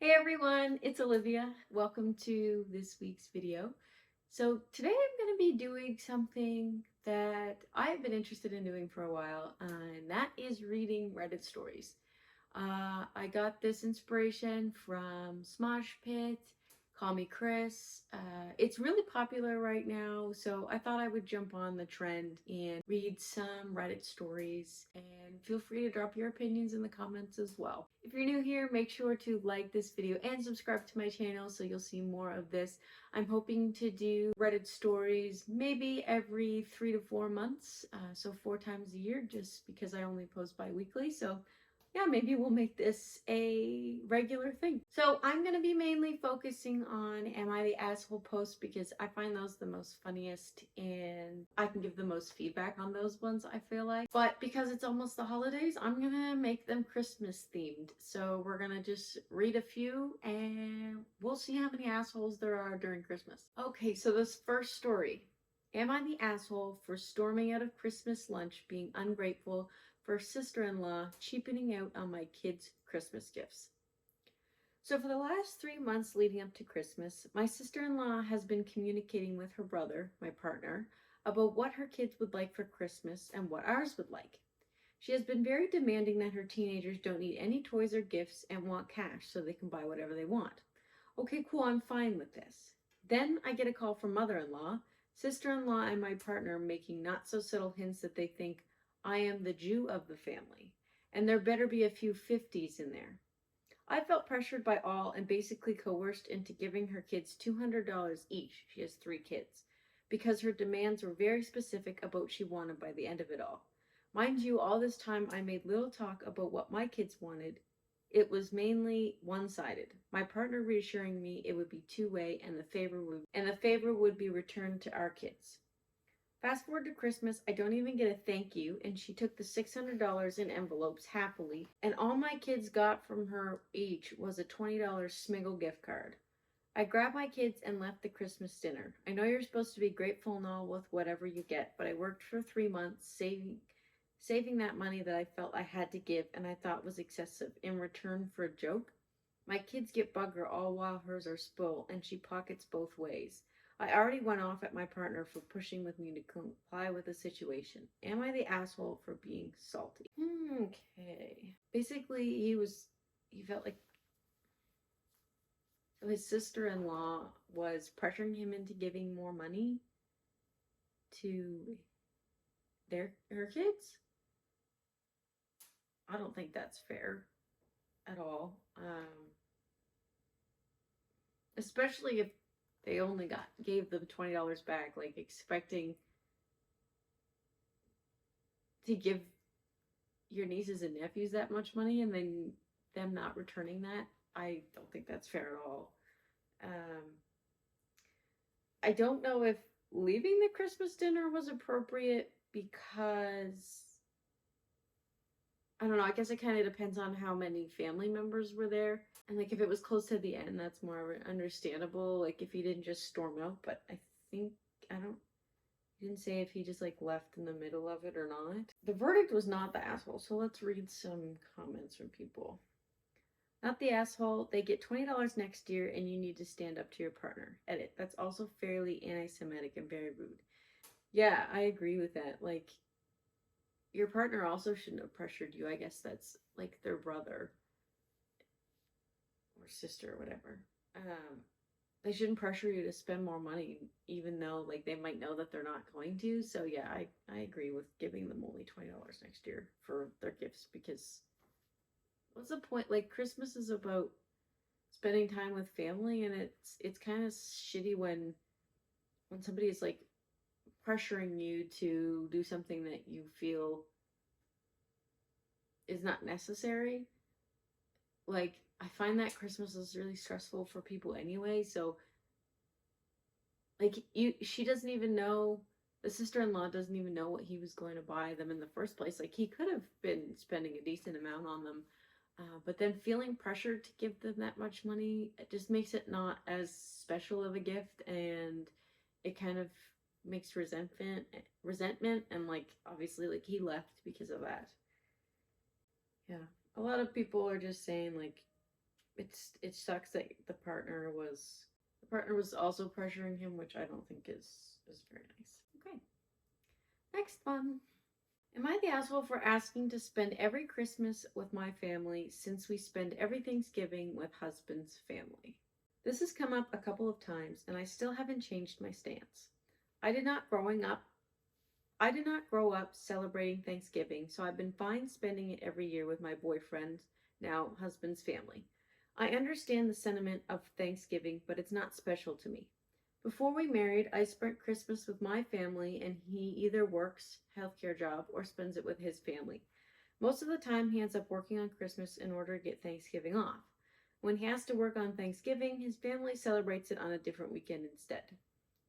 Hey everyone, it's Olivia. Welcome to this week's video. So today I'm going to be doing something that I've been interested in doing for a while, and that is reading Reddit stories. I got this inspiration from Smosh Pit, Call Me Chris. It's really popular right now, so I thought I would jump on the trend and read some Reddit stories. And feel free to drop your opinions in the comments as well. If you're new here, make sure to like this video and subscribe to my channel so you'll see more of this. I'm hoping to do Reddit stories maybe every 3 to 4 months, so 4 times a year, just because I only post bi-weekly. So yeah, maybe we'll make this a regular thing. So I'm going to be mainly focusing on Am I the Asshole posts because I find those the most funniest and I can give the most feedback on those ones, I feel like. But because it's almost the holidays, I'm going to make them Christmas themed. So we're going to just read a few and we'll see how many assholes there are during Christmas. Okay, so this first story. Am I the asshole for storming out of Christmas lunch being ungrateful for sister-in-law cheapening out on my kids' Christmas gifts? So for the last 3 months leading up to Christmas, my sister-in-law has been communicating with her brother, my partner, about what her kids would like for Christmas and what ours would like. She has been very demanding that her teenagers don't need any toys or gifts and want cash so they can buy whatever they want. Okay, cool, I'm fine with this. Then I get a call from mother-in-law, sister-in-law, and my partner making not so subtle hints that they think I am the Jew of the family, and there better be a few 50s in there. I felt pressured by all and basically coerced into giving her kids $200 each. She has 3 kids. Because her demands were very specific about what she wanted by the end of it all. Mind you, all this time I made little talk about what my kids wanted. It was mainly one-sided. My partner reassuring me it would be two-way and the favor would be returned to our kids. Fast forward to Christmas, I don't even get a thank you, and she took the $600 in envelopes happily, and all my kids got from her each was a $20 Smiggle gift card. I grabbed my kids and left the Christmas dinner. I know you're supposed to be grateful and all with whatever you get, but I worked for 3 months saving that money that I felt I had to give and I thought was excessive in return for a joke. My kids get bugger all while hers are spoiled, and she pockets both ways. I already went off at my partner for pushing with me to comply with the situation. Am I the asshole for being salty? Okay. Basically, he felt like his sister-in-law was pressuring him into giving more money to her kids. I don't think that's fair at all. Especially if they only gave them $20 back, like expecting to give your nieces and nephews that much money and then them not returning that. I don't think that's fair at all. I don't know if leaving the Christmas dinner was appropriate because I don't know, I guess it kind of depends on how many family members were there. And like if it was close to the end, that's more understandable. Like if he didn't just storm out, but think I don't he didn't say if he just like left in the middle of it or not. The verdict was not the asshole, so let's read some comments from people. Not the asshole. They get $20 next year and you need to stand up to your partner. Edit. That's also fairly anti-Semitic and very rude. Yeah, I agree with that. Like, your partner also shouldn't have pressured you. I guess that's like their brother or sister or whatever. They shouldn't pressure you to spend more money, even though like they might know that they're not going to. So yeah, I agree with giving them only $20 next year for their gifts because what's the point? Like Christmas is about spending time with family, and it's kind of shitty when somebody is like pressuring you to do something that you feel is not necessary. Like I find that Christmas is really stressful for people anyway, so like she doesn't even know, the sister-in-law doesn't even know what he was going to buy them in the first place. Like he could have been spending a decent amount on them, but then feeling pressured to give them that much money, it just makes it not as special of a gift, and it kind of makes resentment, and like obviously like he left because of that. Yeah, a lot of people are just saying like it sucks that the partner was also pressuring him, which I don't think is very nice. Okay, next one. Am I the asshole for asking to spend every Christmas with my family since we spend every Thanksgiving with husband's family? This has come up a couple of times and I still haven't changed my stance. I did not growing up I did not grow up celebrating Thanksgiving, so I've been fine spending it every year with my boyfriend, now husband's family. I understand the sentiment of Thanksgiving, but it's not special to me. Before we married, I spent Christmas with my family, and he either works healthcare job or spends it with his family. Most of the time, he ends up working on Christmas in order to get Thanksgiving off. When he has to work on Thanksgiving, his family celebrates it on a different weekend instead.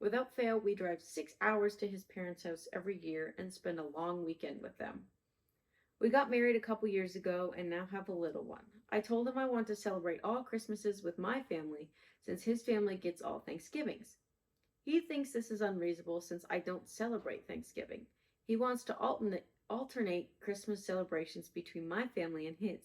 Without fail, we drive 6 hours to his parents' house every year and spend a long weekend with them. We got married a couple years ago and now have a little one. I told him I want to celebrate all Christmases with my family since his family gets all Thanksgivings. He thinks this is unreasonable since I don't celebrate Thanksgiving. He wants to alternate Christmas celebrations between my family and his.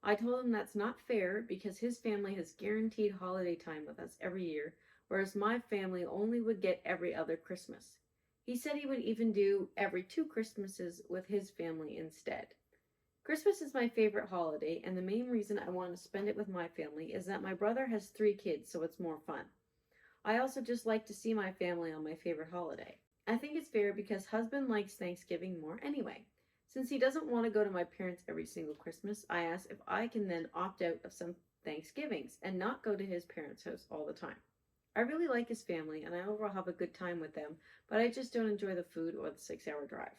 I told him that's not fair because his family has guaranteed holiday time with us every year, whereas my family only would get every other Christmas. He said he would even do every 2 Christmases with his family instead. Christmas is my favorite holiday, and the main reason I want to spend it with my family is that my brother has 3 kids, so it's more fun. I also just like to see my family on my favorite holiday. I think it's fair because husband likes Thanksgiving more anyway. Since he doesn't want to go to my parents every single Christmas, I asked if I can then opt out of some Thanksgivings and not go to his parents' house all the time. I really like his family and I overall have a good time with them, but I just don't enjoy the food or the 6 hour drive.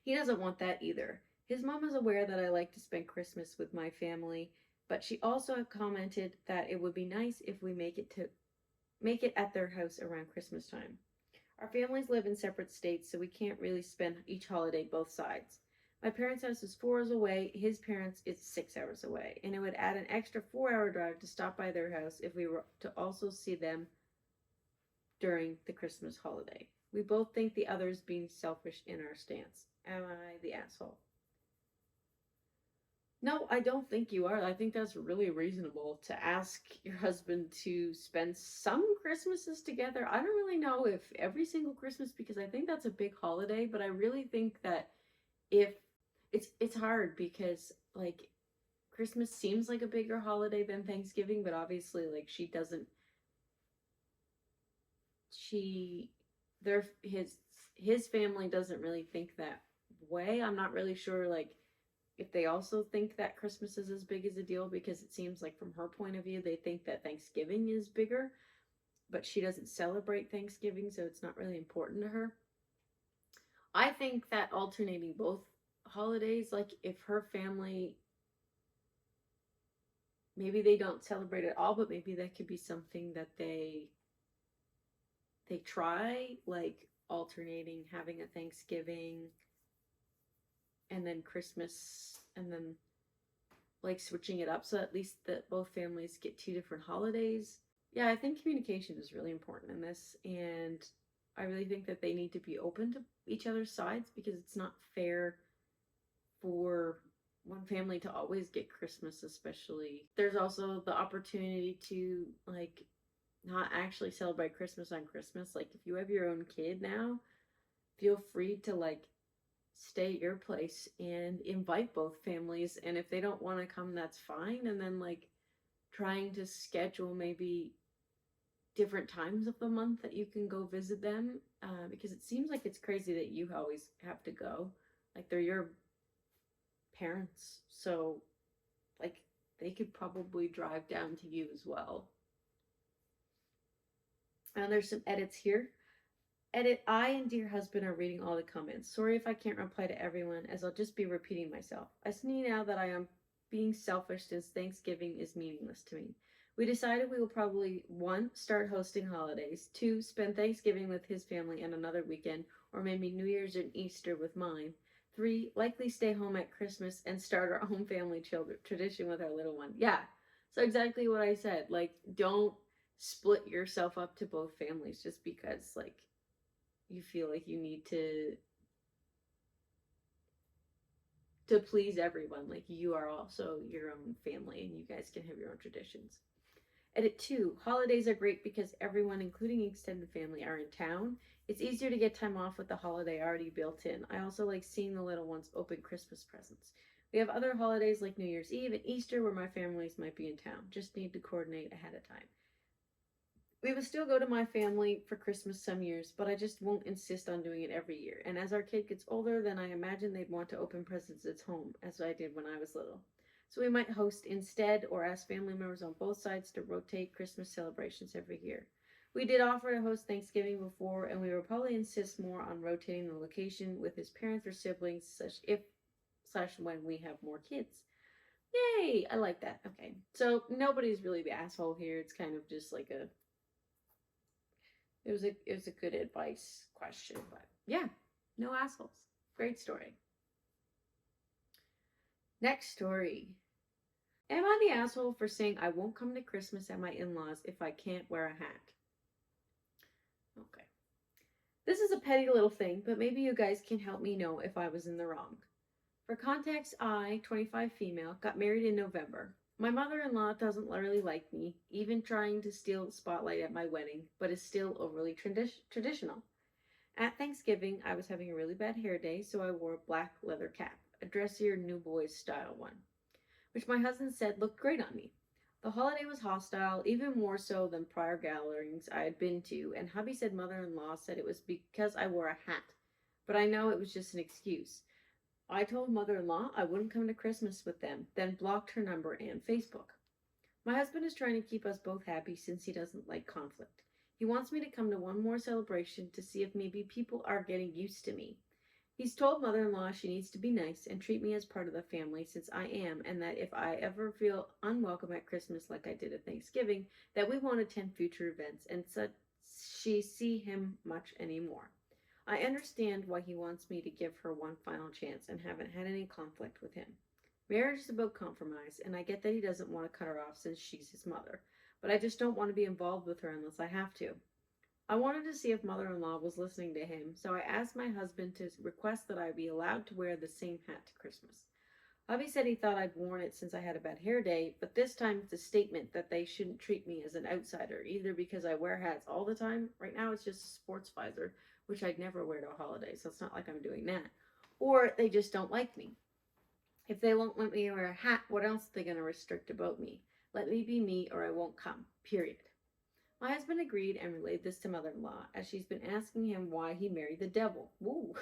He doesn't want that either. His mom is aware that I like to spend Christmas with my family, but she also commented that it would be nice if we make it at their house around Christmas time. Our families live in separate states, so we can't really spend each holiday both sides. My parents' house is 4 hours away, his parents is 6 hours away, and it would add an extra 4 hour drive to stop by their house if we were to also see them during the Christmas holiday. We both think the other is being selfish in our stance. Am I the asshole? No, I don't think you are. I think that's really reasonable to ask your husband to spend some Christmases together. I don't really know if every single Christmas because I think that's a big holiday, but I really think that if it's hard because like Christmas seems like a bigger holiday than Thanksgiving, but obviously like she their his family doesn't really think that way. I'm not really sure like if they also think that Christmas is as big as a deal because it seems like from her point of view they think that Thanksgiving is bigger, but she doesn't celebrate Thanksgiving, so it's not really important to her. I think that alternating both holidays, like if her family maybe they don't celebrate at all, but maybe that could be something that they try, like alternating having a Thanksgiving and then Christmas and then like switching it up so at least that both families get 2 different holidays. Yeah, I think communication is really important in this, and I really think that they need to be open to each other's sides because it's not fair for one family to always get Christmas, especially. There's also the opportunity to like not actually celebrate Christmas on Christmas. Like if you have your own kid now, feel free to like stay at your place and invite both families, and if they don't want to come that's fine, and then like trying to schedule maybe different times of the month that you can go visit them, because it seems like it's crazy that you always have to go, like they're your parents, so like they could probably drive down to you as well. And there's some edits here. Edit, I and dear husband are reading all the comments. Sorry if I can't reply to everyone, as I'll just be repeating myself. I see now that I am being selfish since Thanksgiving is meaningless to me. We decided we will probably 1. Start hosting holidays, 2. Spend Thanksgiving with his family and another weekend, or maybe New Year's and Easter with mine. 3. Likely stay home at Christmas and start our own family tradition with our little one. Yeah, so exactly what I said. Like, don't split yourself up to both families just because, like, you feel like you need to to please everyone. Like, you are also your own family and you guys can have your own traditions. Edit 2. Holidays are great because everyone, including extended family, are in town. It's easier to get time off with the holiday already built in. I also like seeing the little ones open Christmas presents. We have other holidays like New Year's Eve and Easter where my families might be in town. Just need to coordinate ahead of time. We would still go to my family for Christmas some years, but I just won't insist on doing it every year. And as our kid gets older, then I imagine they'd want to open presents at home, as I did when I was little. So we might host instead or ask family members on both sides to rotate Christmas celebrations every year. We did offer to host Thanksgiving before, and we will probably insist more on rotating the location with his parents or siblings, such if slash when we have more kids. Yay! I like that. Okay, so nobody's really the asshole here. It's kind of just like a it was a good advice question, but yeah, no assholes. Great story. Next story. Am I the asshole for saying I won't come to Christmas at my in-laws if I can't wear a hat? Okay. This is a petty little thing, but maybe you guys can help me know if I was in the wrong. For context, I, 25 female, got married in November. My mother-in-law doesn't really like me, even trying to steal the spotlight at my wedding, but is still overly traditional. At Thanksgiving, I was having a really bad hair day, so I wore a black leather cap, a dressier New Boys style one, which my husband said looked great on me. The holiday was hostile, even more so than prior gatherings I had been to, and hubby said mother-in-law said it was because I wore a hat, but I know it was just an excuse. I told mother-in-law I wouldn't come to Christmas with them, then blocked her number and Facebook. My husband is trying to keep us both happy since he doesn't like conflict. He wants me to come to one more celebration to see if maybe people are getting used to me. He's told mother-in-law she needs to be nice and treat me as part of the family since I am, and that if I ever feel unwelcome at Christmas like I did at Thanksgiving, that we won't attend future events and such she see him much anymore. I understand why he wants me to give her one final chance and haven't had any conflict with him. Marriage is about compromise, and I get that he doesn't want to cut her off since she's his mother, but I just don't want to be involved with her unless I have to. I wanted to see if mother-in-law was listening to him, so I asked my husband to request that I be allowed to wear the same hat to Christmas. Hubby said he thought I'd worn it since I had a bad hair day, but this time it's a statement that they shouldn't treat me as an outsider, either because I wear hats all the time. Right now it's just a sports visor, which I'd never wear to a holiday, so it's not like I'm doing that. Or they just don't like me. If they won't let me wear a hat, what else are they going to restrict about me? Let me be me or I won't come. Period. My husband agreed and relayed this to mother-in-law, as she's been asking him why he married the devil. Woo!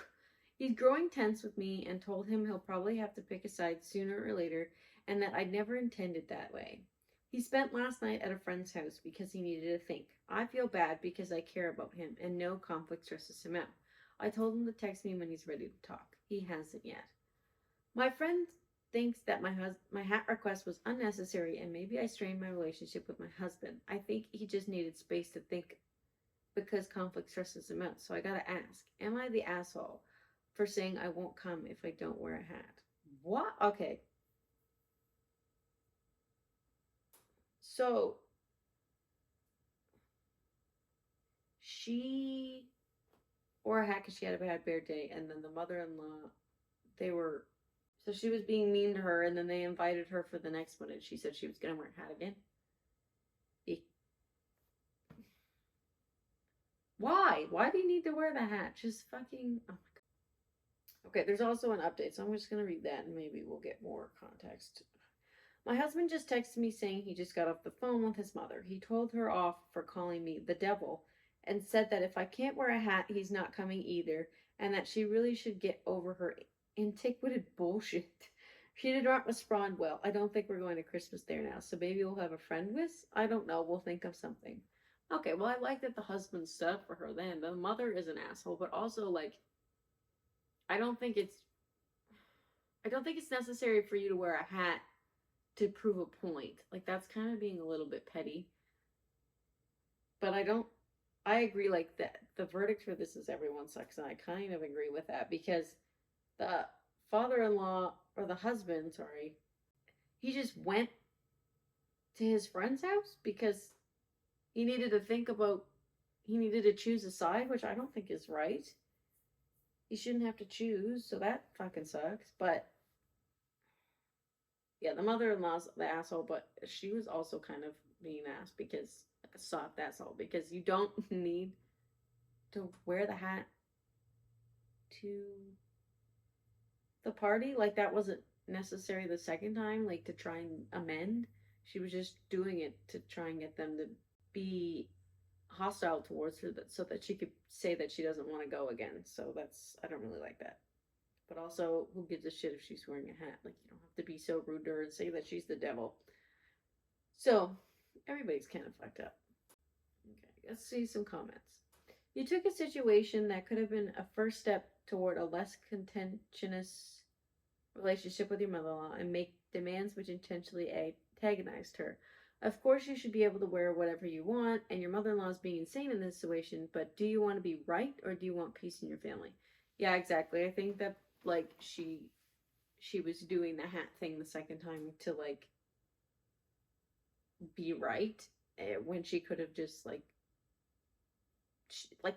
He's growing tense with me and told him he'll probably have to pick a side sooner or later and that I'd never intended that way. He spent last night at a friend's house because he needed to think. I feel bad because I care about him and no conflict stresses him out. I told him to text me when he's ready to talk. He hasn't yet. My friend thinks that my hat request was unnecessary and maybe I strained my relationship with my husband. I think he just needed space to think because conflict stresses him out. So I gotta ask, am I the asshole for saying I won't come if I don't wear a hat? What? Okay. So she wore a hat because she had a bad bear day, and then the mother-in-law, so she was being mean to her, and then they invited her for the next one, and she said she was going to wear a hat again. Why? Why do you need to wear the hat? Just fucking, oh my god. Okay, there's also an update, so I'm just going to read that, and maybe we'll get more context. My husband just texted me saying he just got off the phone with his mother. He told her off for calling me the devil and said that if I can't wear a hat, he's not coming either, and that she really should get over her antiquated bullshit. She did not respond well. I don't think we're going to Christmas there now, so maybe we'll have a friend with? I don't know. We'll think of something. Okay, well, I like that the husband stood up for her then. The mother is an asshole, but also, like, I don't think it's necessary for you to wear a hat to prove a point. Like, that's kind of being a little bit petty. But I agree, like, that the verdict for this is everyone sucks, and I kind of agree with that, because the father-in-law, or the husband, sorry, he just went to his friend's house because he needed to choose a side, which I don't think is right. He shouldn't have to choose, so that fucking sucks, but Yeah, the mother-in-law's the asshole, but she was also kind of being ass because a soft asshole because you don't need to wear the hat to the party. Like that wasn't necessary the second time, like to try and amend. She was just doing it to try and get them to be hostile towards her so that she could say that she doesn't want to go again. So that's, I don't really like that. But also, who gives a shit if she's wearing a hat? Like, you don't have to be so rude to her and say that she's the devil. So, everybody's kind of fucked up. Okay, let's see some comments. You took a situation that could have been a first step toward a less contentious relationship with your mother-in-law and make demands which intentionally antagonized her. Of course, you should be able to wear whatever you want, and your mother-in-law is being insane in this situation, but do you want to be right or do you want peace in your family? Yeah, exactly. I think that, like, she was doing the hat thing the second time to, like, be right, when she could have just, like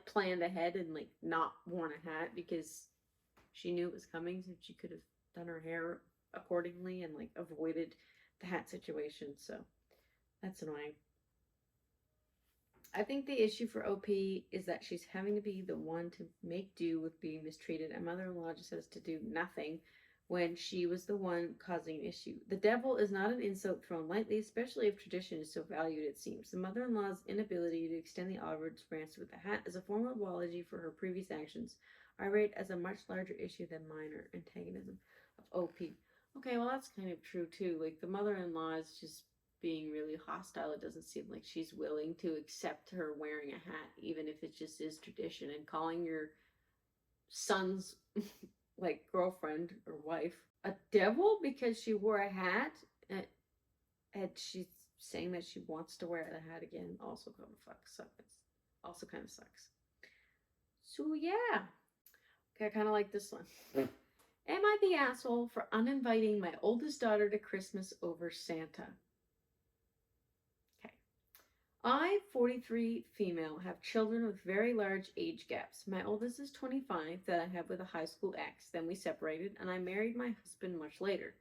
planned ahead and, like, not worn a hat because she knew it was coming, so she could have done her hair accordingly and, like, avoided the hat situation. So that's annoying. I think the issue for OP is that she's having to be the one to make do with being mistreated, and mother-in-law just has to do nothing when she was the one causing an issue. The devil is not an insult thrown lightly, especially if tradition is so valued, it seems. The mother-in-law's inability to extend the Olive branch with the hat is a form of apology for her previous actions. I rate as a much larger issue than minor antagonism of OP. Okay, well that's kind of true too. Like the mother-in-law is just being really hostile. It doesn't seem like she's willing to accept her wearing a hat, even if it just is tradition, and calling your son's like girlfriend or wife a devil because she wore a hat, and she's saying that she wants to wear the hat again. Also kind of sucks. Also kind of sucks. So yeah, okay, I kind of like this one. Am I the asshole for uninviting my oldest daughter to Christmas over Santa? Okay. I, 43 female, have children with very large age gaps. My oldest is 25 that I have with a high school ex. Then we separated and I married my husband much later.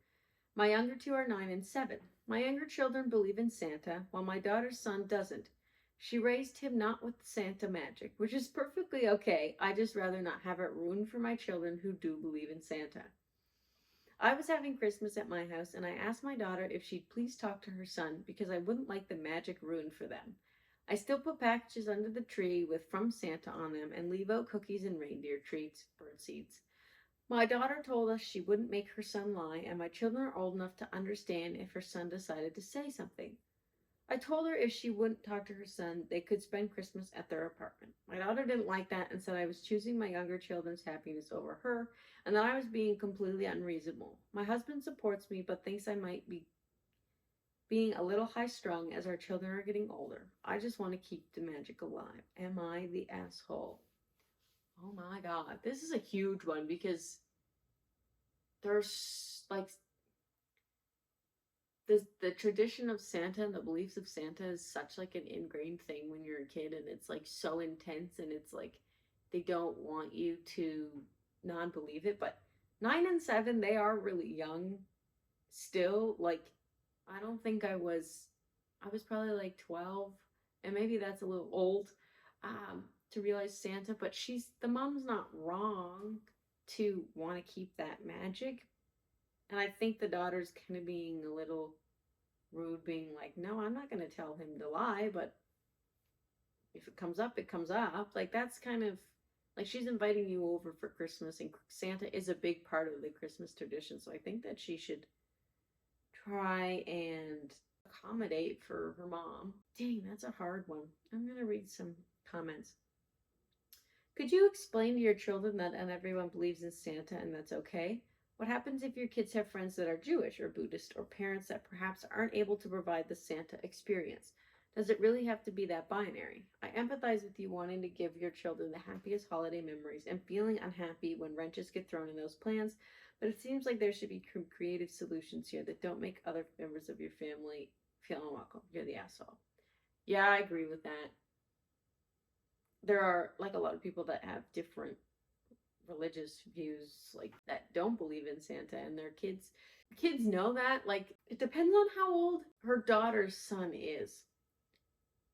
My younger two are 9 and 7. My younger children believe in Santa, while my daughter's son doesn't. She raised him not with Santa magic, which is perfectly okay. I just rather not have it ruined for my children who do believe in Santa. I was having Christmas at my house and I asked my daughter if she'd please talk to her son because I wouldn't like the magic ruined for them. I still put packages under the tree with "From Santa" on them and leave out cookies and reindeer treats, bird seeds. My daughter told us she wouldn't make her son lie, and my children are old enough to understand if her son decided to say something. I told her if she wouldn't talk to her son, they could spend Christmas at their apartment. My daughter didn't like that and said I was choosing my younger children's happiness over her, and that I was being completely unreasonable. My husband supports me, but thinks I might be being a little high strung as our children are getting older. I just want to keep the magic alive. Am I the asshole? Oh my god, this is a huge one because there's like the tradition of Santa and the beliefs of Santa is such like an ingrained thing when you're a kid, and it's like so intense, and it's like they don't want you to non-believe it. But 9 and 7, they are really young still. Like I don't think I was probably like 12, and maybe that's a little old to realize Santa, but the mom's not wrong to want to keep that magic. And I think the daughter's kind of being a little rude, being like, no, I'm not going to tell him to lie, but if it comes up, it comes up. Like, that's kind of like she's inviting you over for Christmas, and Santa is a big part of the Christmas tradition. So I think that she should try and accommodate for her mom. Dang, that's a hard one. I'm going to read some comments. Could you explain to your children that not everyone believes in Santa and that's okay? What happens if your kids have friends that are Jewish or Buddhist, or parents that perhaps aren't able to provide the Santa experience? Does it really have to be that binary? I empathize with you wanting to give your children the happiest holiday memories and feeling unhappy when wrenches get thrown in those plans, but it seems like there should be creative solutions here that don't make other members of your family feel unwelcome. You're the asshole. Yeah, I agree with that. There are like a lot of people that have different religious views, like that don't believe in Santa, and their kids kids know that. Like, it depends on how old her daughter's son is.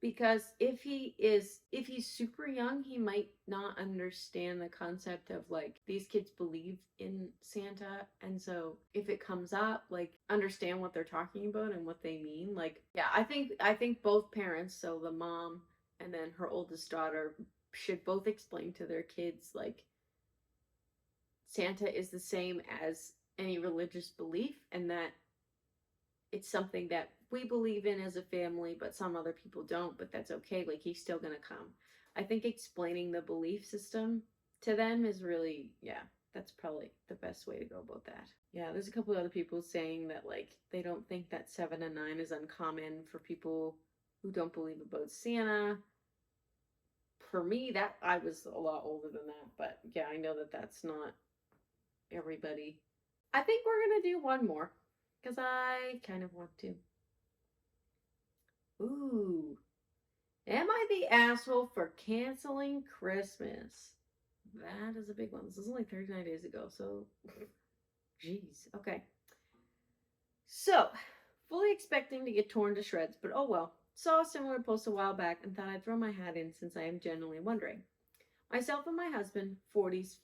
Because if he's super young, he might not understand the concept of like these kids believe in Santa. And so if it comes up, like understand what they're talking about and what they mean. Like, yeah, I think both parents, so the mom and then her oldest daughter, should both explain to their kids like Santa is the same as any religious belief, and that it's something that we believe in as a family, but some other people don't, but that's okay. Like, he's still gonna come. I think explaining the belief system to them is really, yeah, that's probably the best way to go about that. Yeah, there's a couple of other people saying that, like, they don't think that 7 and 9 is uncommon for people who don't believe about Santa. For me, that I was a lot older than that, but yeah, I know that that's not everybody. I think we're gonna do one more because I kind of want to. Ooh. Am I the asshole for canceling Christmas? That is a big one. This is only 39 days ago, so. Jeez. Okay. So, fully expecting to get torn to shreds, but oh well. Saw a similar post a while back and thought I'd throw my hat in since I am genuinely wondering. Myself and my husband, 40s,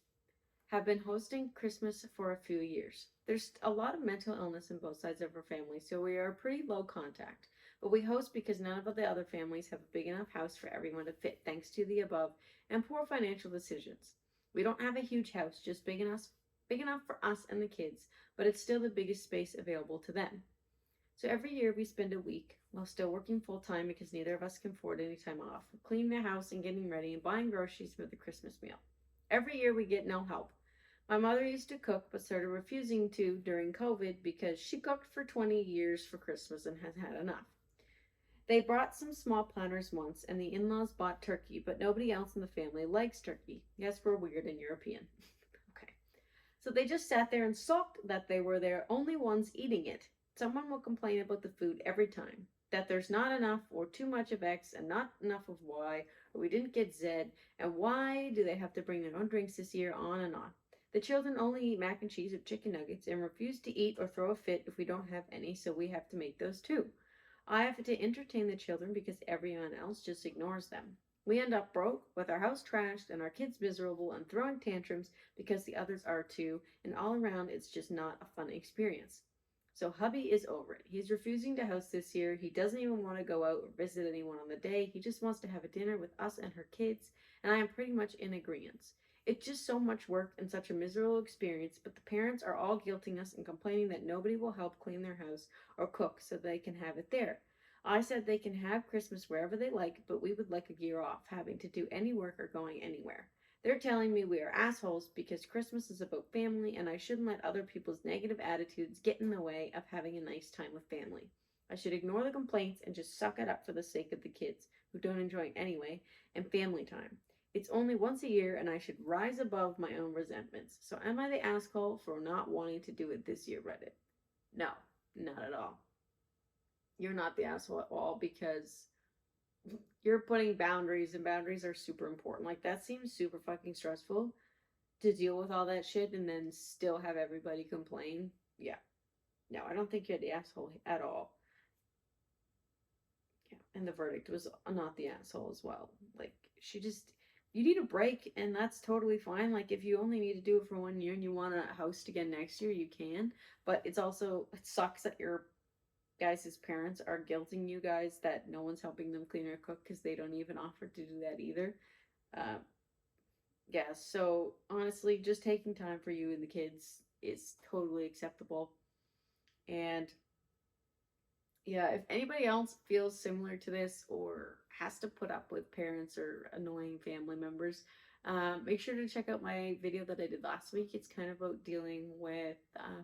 have been hosting Christmas for a few years. There's a lot of mental illness in both sides of our family, so we are pretty low contact. But we host because none of the other families have a big enough house for everyone to fit, thanks to the above and poor financial decisions. We don't have a huge house, just big enough for us and the kids, but it's still the biggest space available to them. So every year we spend a week, while still working full time because neither of us can afford any time off, cleaning the house and getting ready and buying groceries for the Christmas meal. Every year we get no help. My mother used to cook but started refusing to during COVID because she cooked for 20 years for Christmas and has had enough. They brought some small platters once and the in laws bought turkey, but nobody else in the family likes turkey. Yes, we're weird and European. Okay. So they just sat there and sulked that they were the only ones eating it. Someone will complain about the food every time. That there's not enough or too much of X and not enough of Y, or we didn't get Z, and why do they have to bring their own drinks this year, on and on. The children only eat mac and cheese or chicken nuggets and refuse to eat or throw a fit if we don't have any, so we have to make those too. I have to entertain the children because everyone else just ignores them. We end up broke, with our house trashed, and our kids miserable and throwing tantrums because the others are too, and all around it's just not a fun experience. So hubby is over it. He's refusing to host this year. He doesn't even want to go out or visit anyone on the day. He just wants to have a dinner with us and her kids, and I am pretty much in agreement. It's just so much work and such a miserable experience, but the parents are all guilting us and complaining that nobody will help clean their house or cook so they can have it there. I said they can have Christmas wherever they like, but we would like a year off, having to do any work or going anywhere. They're telling me we are assholes because Christmas is about family and I shouldn't let other people's negative attitudes get in the way of having a nice time with family. I should ignore the complaints and just suck it up for the sake of the kids, who don't enjoy it anyway, and family time. It's only once a year and I should rise above my own resentments. So am I the asshole for not wanting to do it this year, Reddit? No, not at all. You're not the asshole at all because you're putting boundaries, and boundaries are super important. Like, that seems super fucking stressful to deal with all that shit and then still have everybody complain. Yeah. No, I don't think you're the asshole at all. Yeah. And the verdict was not the asshole as well. Like, you need a break, and that's totally fine. Like, if you only need to do it for 1 year and you want to host again next year, you can. But it sucks that your guys' parents are guilting you guys that no one's helping them clean or cook because they don't even offer to do that either. Uh, yeah, so honestly, just taking time for you and the kids is totally acceptable. And yeah, if anybody else feels similar to this or has to put up with parents or annoying family members, make sure to check out my video that I did last week. It's kind of about dealing with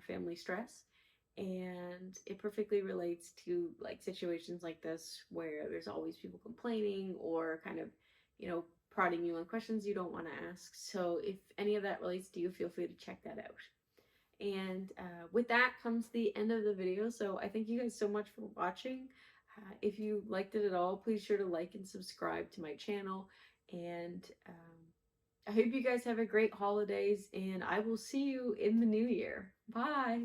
family stress, and it perfectly relates to like situations like this where there's always people complaining or kind of, prodding you on questions you don't want to ask. So if any of that relates to you, feel free to check that out. And with that comes the end of the video. So I thank you guys so much for watching. If you liked it at all, please sure to like and subscribe to my channel. And I hope you guys have a great holidays, and I will see you in the new year. Bye.